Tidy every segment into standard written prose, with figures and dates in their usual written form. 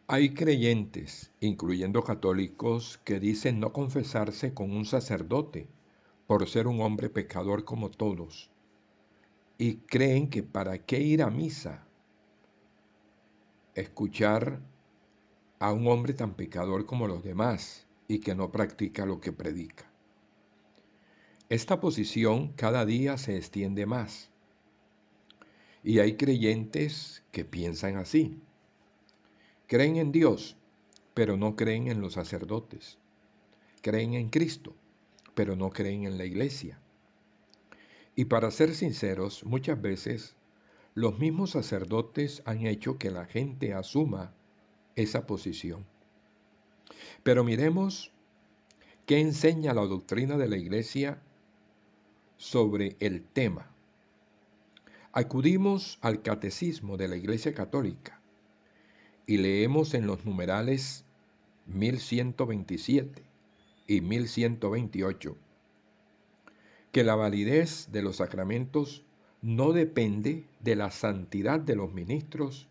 Hay creyentes, incluyendo católicos, que dicen no confesarse con un sacerdote por ser un hombre pecador como todos, y creen que para qué ir a misa, escuchar a un hombre tan pecador como los demás y que no practica lo que predica. Esta posición cada día se extiende más, y hay creyentes que piensan así. Creen en Dios, pero no creen en los sacerdotes. Creen en Cristo, pero no creen en la iglesia. Y para ser sinceros, muchas veces los mismos sacerdotes han hecho que la gente asuma esa posición. Pero miremos qué enseña la doctrina de la iglesia sobre el tema. Acudimos al catecismo de la Iglesia Católica y leemos en los numerales 1127 y 1128 que la validez de los sacramentos no depende de la santidad de los ministros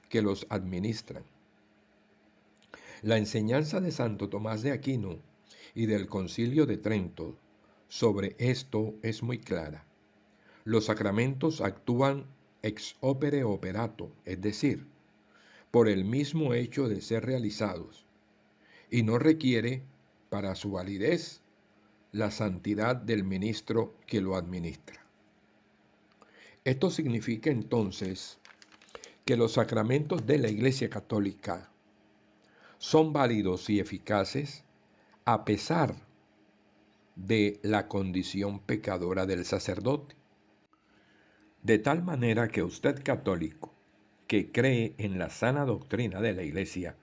que los administran. La enseñanza de Santo Tomás de Aquino y del Concilio de Trento sobre esto es muy clara. Los sacramentos actúan ex opere operato, es decir, por el mismo hecho de ser realizados, y no requiere para su validez la santidad del ministro que lo administra. Esto significa entonces que los sacramentos de la Iglesia Católica son válidos y eficaces a pesar de la condición pecadora del sacerdote. De tal manera que usted católico, que cree en la sana doctrina de la Iglesia,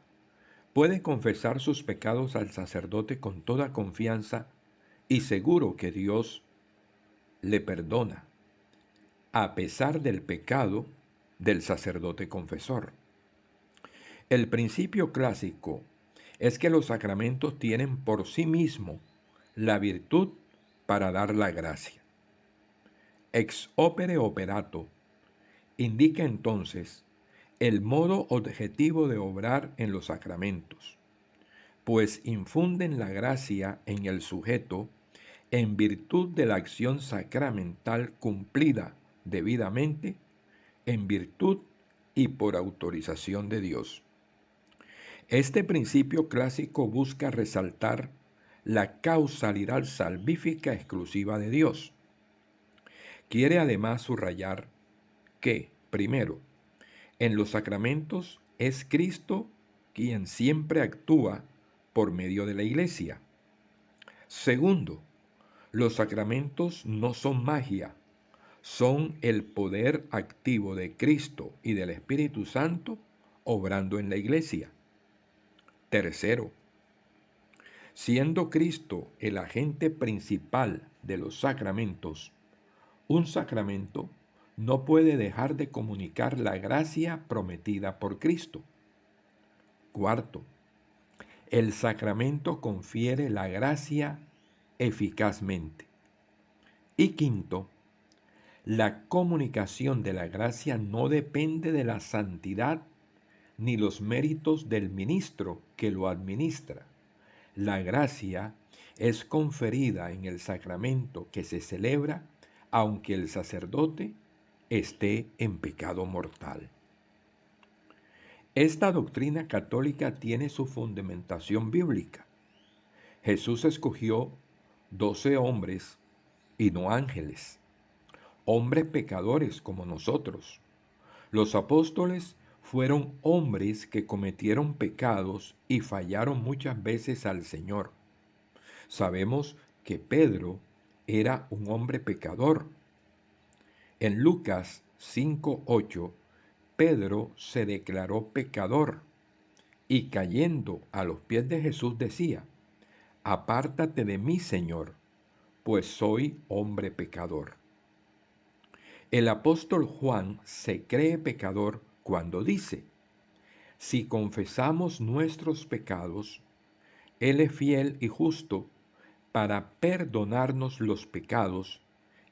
puede confesar sus pecados al sacerdote con toda confianza y seguro que Dios le perdona, a pesar del pecado del sacerdote confesor. El principio clásico es que los sacramentos tienen por sí mismo la virtud para dar la gracia. Ex opere operato indica entonces el modo objetivo de obrar en los sacramentos, pues infunden la gracia en el sujeto en virtud de la acción sacramental cumplida debidamente, en virtud y por autorización de Dios. Este principio clásico busca resaltar la causalidad salvífica exclusiva de Dios. Quiere además subrayar que, primero, en los sacramentos es Cristo quien siempre actúa por medio de la Iglesia. Segundo, los sacramentos no son magia, son el poder activo de Cristo y del Espíritu Santo obrando en la Iglesia. Tercero, siendo Cristo el agente principal de los sacramentos, un sacramento no puede dejar de comunicar la gracia prometida por Cristo. Cuarto, el sacramento confiere la gracia eficazmente. Y quinto, la comunicación de la gracia no depende de la santidad ni los méritos del ministro que lo administra. La gracia es conferida en el sacramento que se celebra aunque el sacerdote esté en pecado mortal. Esta doctrina católica tiene su fundamentación bíblica. Jesús escogió 12 hombres y no ángeles, hombres pecadores como nosotros. Los apóstoles fueron hombres que cometieron pecados y fallaron muchas veces al Señor. Sabemos que Pedro era un hombre pecador. En Lucas 5:8, Pedro se declaró pecador y cayendo a los pies de Jesús decía: Apártate de mí, Señor, pues soy hombre pecador. El apóstol Juan se cree pecador cuando dice: Si confesamos nuestros pecados, Él es fiel y justo para perdonarnos los pecados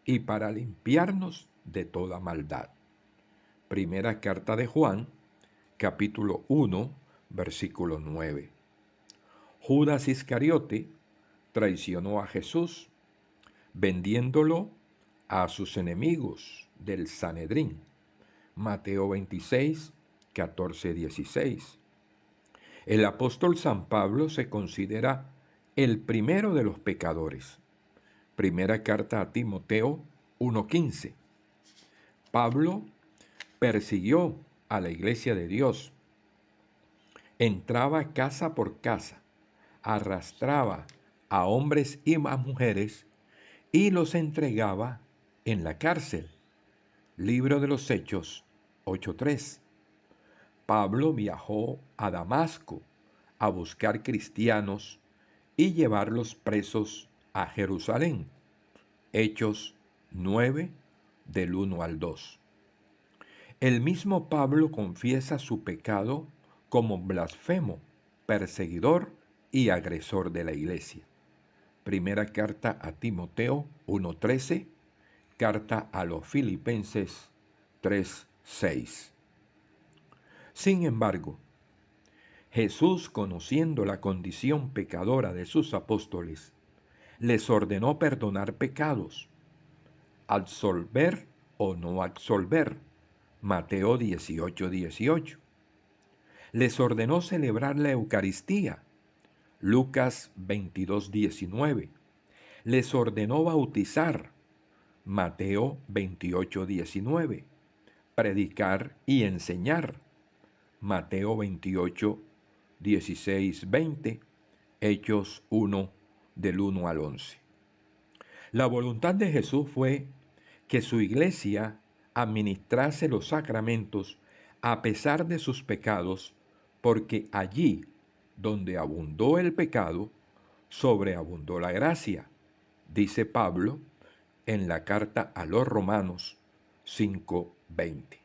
y para limpiarnos de toda maldad. Primera carta de Juan, capítulo 1, versículo 9. Judas Iscariote traicionó a Jesús, vendiéndolo a sus enemigos del Sanedrín. Mateo 26, 14, 16. El apóstol San Pablo se considera el primero de los pecadores. Primera carta a Timoteo 1:15. Pablo persiguió a la iglesia de Dios, entraba casa por casa, arrastraba a hombres y a mujeres y los entregaba en la cárcel. Libro de los Hechos 8:3. Pablo viajó a Damasco a buscar cristianos y llevarlos presos a Jerusalén. Hechos 9, del 1 al 2. El mismo Pablo confiesa su pecado como blasfemo, perseguidor y agresor de la iglesia. Primera carta a Timoteo 1:13, carta a los Filipenses 3:6. Sin embargo, Jesús, conociendo la condición pecadora de sus apóstoles, les ordenó perdonar pecados, absolver o no absolver. Mateo 18:18. Les ordenó celebrar la Eucaristía. Lucas 22:19. Les ordenó bautizar. Mateo 28:19. Predicar y enseñar. Mateo 28:16-20. Hechos 1, del 1 al 11. La voluntad de Jesús fue que su iglesia administrase los sacramentos a pesar de sus pecados, porque allí donde abundó el pecado, sobreabundó la gracia, dice Pablo en la carta a los Romanos 5:20.